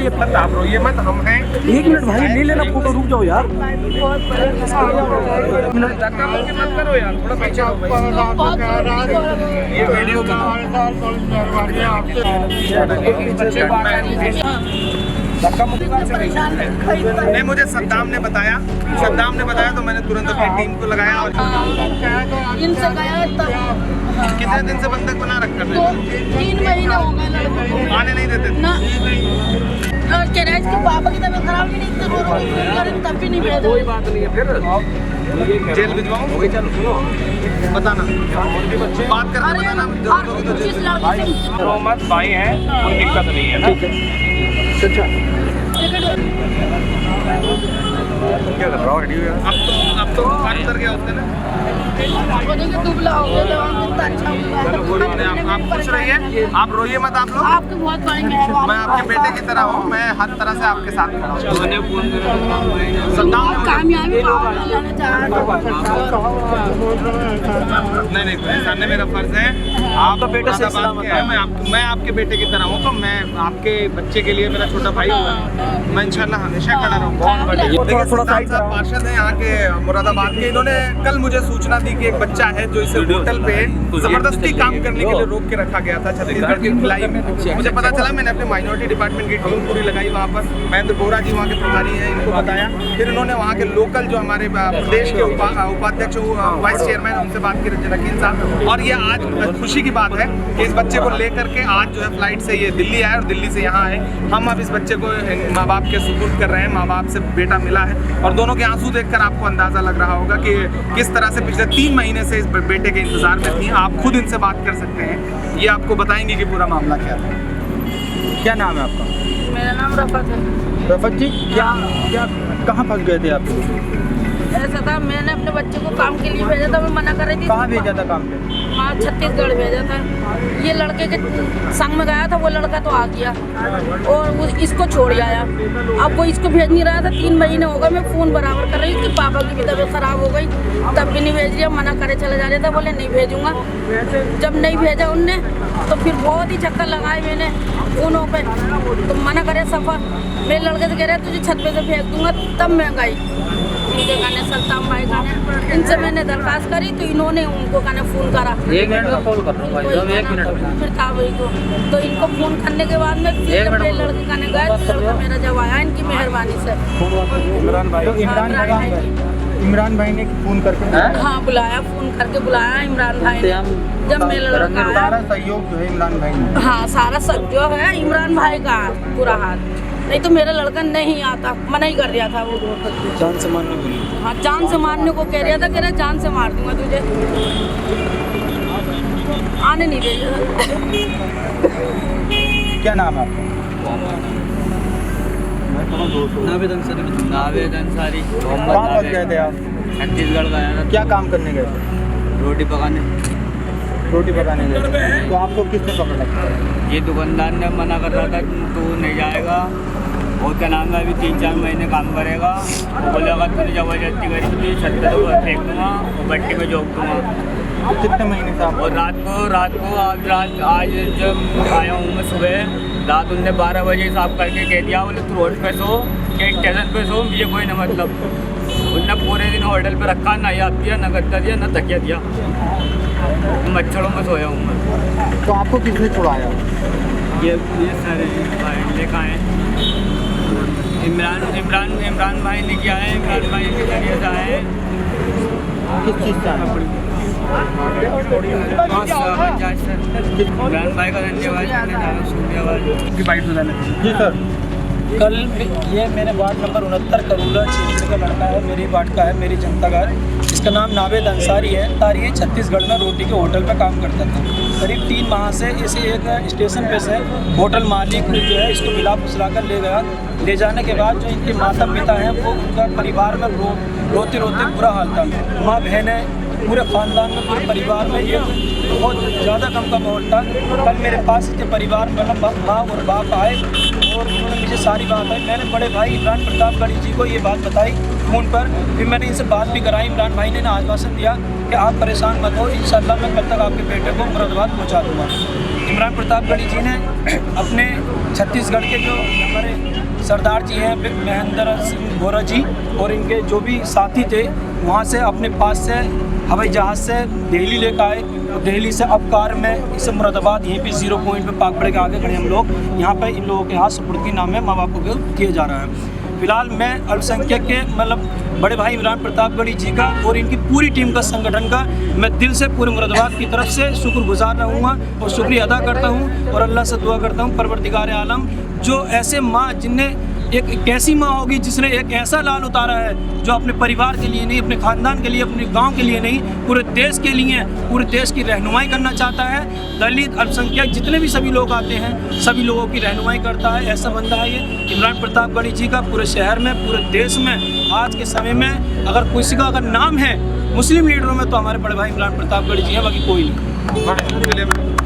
ये आप रोइए मत, हम हैं। 1 मिनट भाई, ले लेना फोटो, रुक जाओ यार। धक्का मुक्की मत करो यार, थोड़ा पीछे आओ भाई। ये वीडियो नहीं, मुझे सद्दाम ने बताया तो मैंने तुरंत अपनी टीम को लगाया और इनसे गया तब। कितने दिन से बंधक बना रखा था? 3 महीने हो गए लड़कों को, आने नहीं देते थे ना। कैरेज के पापा की तबीयत खराब भी नहीं थी, तब भी नहीं भेजा। कोई बात नहीं है, फिर जेल भिजवाऊं? बताना, बात करके बताना। मोहम्मद भाई हैं, कोई दिक्कत नहीं है ना। अच्छा, क्या कर रहा हो? अब तो बुखार उतर गया उसका ना। दुबला हो गया, कितना अच्छा आप खुश रहिए, आप रोइए मत। आप लोग, आपके बहुत बड़ी मेहरबानी। मैं आपके बेटे की तरह हूँ, मैं हर तरह से आपके साथ खड़ा हूँ। सद्दाम कामयाबी नहीं, सामने मेरा फर्ज है। आपका बेटा से सलामत है, मैं आपके बेटे की तरह हूँ, तो मैं आपके बच्चे के लिए मेरा छोटा भाई हुआ, मैं इंशाल्लाह हमेशा खड़ा रहूँगा। देखिए, सुल्तान साहब पार्षद हैं यहाँ के मुरादाबाद के। इन्होंने कल मुझे सूचना दी कि एक बच्चा है जो इसे होटल पे जबरदस्ती काम करने के लिए रोक के रखा गया था छत्तीसगढ़ की भिलाई में। मुझे पता चला, मैंने अपने माइनॉरिटी डिपार्टमेंट की टीम पूरी लगाई वहाँ पर। महेंद्र बोरा जी वहाँ के प्रभारी हैं, इनको बताया। फिर इन्होंने वहाँ के लोकल जो हमारे प्रदेश के उपाध्यक्ष वाइस चेयरमैन, उनसे बात की, रकील साहब। और ये आज खुशी की बात है कि इस बच्चे को लेकर के आज जो है फ्लाइट से ये दिल्ली आए और दिल्ली से यहाँ आए। हम अब इस बच्चे को माँ बाप के सुपुर्द कर रहे हैं। माँ बाप से बेटा मिला है और दोनों के आंसू देखकर आपको अंदाज़ा लग रहा होगा कि किस तरह से पिछले 3 महीने से इस बेटे के इंतज़ार में थी। आप खुद इनसे बात कर सकते हैं, ये आपको बताएंगे कि पूरा मामला क्या था। क्या नाम है आपका? मेरा नाम रफत है। रफत जी, क्या कहाँ फंस गए थे आप? ऐसा था, मैंने अपने बच्चे को काम के लिए भेजा था, मैं मना कर रही थी। कहाँ भेजा था काम पे? हाँ, छत्तीसगढ़ भेजा था। ये लड़के के संग में गया था, वो लड़का तो आ गया और वो इसको छोड़ आया। अब वो इसको भेज नहीं रहा था। 3 महीने हो गए, मैं फ़ोन बराबर कर रही हूँ कि पापा की भी तबीयत खराब हो गई, तब भी नहीं भेज रही। मना करे चले जा रहे थे, बोले नहीं भेजूँगा। जब नहीं भेजा उनने तो फिर बहुत ही चक्कर लगाए मैंने फ़ोनों पे, तो मना करे सफ़र। मेरे लड़के से कह रहे तुझे छत पे से फेंक दूँगा, तब मैं गई इनके गाने सल्तान भाई गाने। इनसे मैंने दरखास्त करी तो इन्होंने उनको गाने फ़ोन करा। 1 मिनट में कॉल कर रहा हूँ भाई, 1 मिनट में। फिर था वही तो इनको फ़ोन करने के बाद में फिर मेरे लड़के गाने गए, तो लड़का मेरा जब आया इनकी मेहरबानी से। इमरान भाई ने फ़ोन करके हाँ, बुलाया, फ़ोन करके बुलाया इमरान भाई ने। जब मेरा लड़का आया, सारा सहयोग जो है इमरान भाई ने। हाँ, सारा सहयोग है इमरान भाई का पूरा हाथ। नहीं तो मेरा लड़का नहीं आता, मना ही कर रहा था वो। जान से मारने को? हाँ, जान से मारने को कह रहा था, कह रहा जान से मार दूंगा तुझे। आने नहीं देगा। क्या नाम है आपका? नावेद अंसारी। कहाँ फंस गए थे आप? छत्तीसगढ़ गया था। क्या काम करने गए थे? रोटी पकाने गए थे। तो आपको किसने पकड़ रखा? ये दुकानदार ने मना कर रहा था तू नहीं जाएगा, और क्या नाम है अभी 3-4 महीने काम करेगा। वो बोलेगा तुझे जबरदस्ती करी तो छत पे तो फेंक दूँगा और भट्टी में झोंक दूँगा। तो कितने महीने से आप? और रात को आज जब आया हूँ मैं सुबह, रात उनने 12 बजे साफ करके कह दिया, बोले तू रोड पे सो या स्टेशन पे सो, मुझे कोई ना मतलब। उनने पूरे दिन होटल पे रखा, ना याद दिया, ना गद्दा दिया, ना तकिया दिया। मच्छरों में सोया हूँ मैं। तो आपको किसने छुड़ाया? ये सारे भाई लेकर आए। इमरान भाई ने किया है, इमरान भाई के जरिए से आए। किस चीज़ से आए? इमरान भाई का धन्यवाद। जी सर। कल ये मेरे वार्ड नंबर 69 करूला क्षेत्र का लड़का है, मेरी वार्ड का है, मेरी जनता का है। इसका नाम नावेद अंसारी है। ये छत्तीसगढ़ में रोटी के होटल पे काम करता था। करीब 3 माह से इसे एक स्टेशन पे से होटल मालिक जो है इसको मिला फुसला कर ले गया। ले जाने के बाद जो इनके माता पिता हैं वो उनका परिवार में रोते रोते बुरा हाल था। माँ बहनें, पूरे ख़ानदान में, पूरे परिवार में ये बहुत ज़्यादा गम का माहौल था। कल मेरे पास इसके परिवार में माँ और बाप आए और उन्होंने मुझे सारी बात आई। मैंने बड़े भाई इमरान प्रतापगढ़ी जी को ये बात बताई फ़ोन पर। फिर मैंने इनसे बात भी कराई। इमरान भाई ने आश्वासन दिया कि आप परेशान मत हो, इंशाल्लाह मैं कल तक आपके बेटे को मुरादाबाद पहुँचा दूँगा। इमरान प्रतापगढ़ी जी ने अपने छत्तीसगढ़ के जो हमारे सरदार जी हैं महेंद्र सिंह वोरा जी और इनके जो भी साथी थे, वहाँ से अपने पास से हवाई जहाज़ से दिल्ली लेकर आए। दिल्ली से अब कार में इसे मुरादाबाद यहीं पे 0 पॉइंट पे पाकबड़े के आगे खड़े हम लोग, यहाँ पे इन लोगों के हाथ सुपुर्दगी नाम है माँ बाप को किए जा रहा है। फिलहाल मैं अल्पसंख्यक के मतलब बड़े भाई इमरान प्रतापगढ़ी जी का और इनकी पूरी टीम का, संगठन का मैं दिल से पूरे मुरादाबाद की तरफ से शुक्रगुजार रहूँगा और शुक्रिया अदा करता हूँ और अल्लाह से दुआ करता हूँ परवरदिगार आलम जो ऐसे माँ जिनने एक ऐसी माँ होगी जिसने एक ऐसा लाल उतारा है जो अपने परिवार के लिए नहीं, अपने ख़ानदान के लिए, अपने गांव के लिए नहीं, पूरे देश के लिए, पूरे देश की रहनुमाई करना चाहता है। दलित, अल्पसंख्यक जितने भी सभी लोग आते हैं सभी लोगों की रहनुमाई करता है, ऐसा बंदा है ये इमरान प्रतापगढ़ी जी का। पूरे शहर में, पूरे देश में आज के समय में अगर किसी का अगर नाम है मुस्लिम लीडरों में तो हमारे बड़े भाई इमरान प्रतापगढ़ी जी हैं, बाकी कोई नहीं।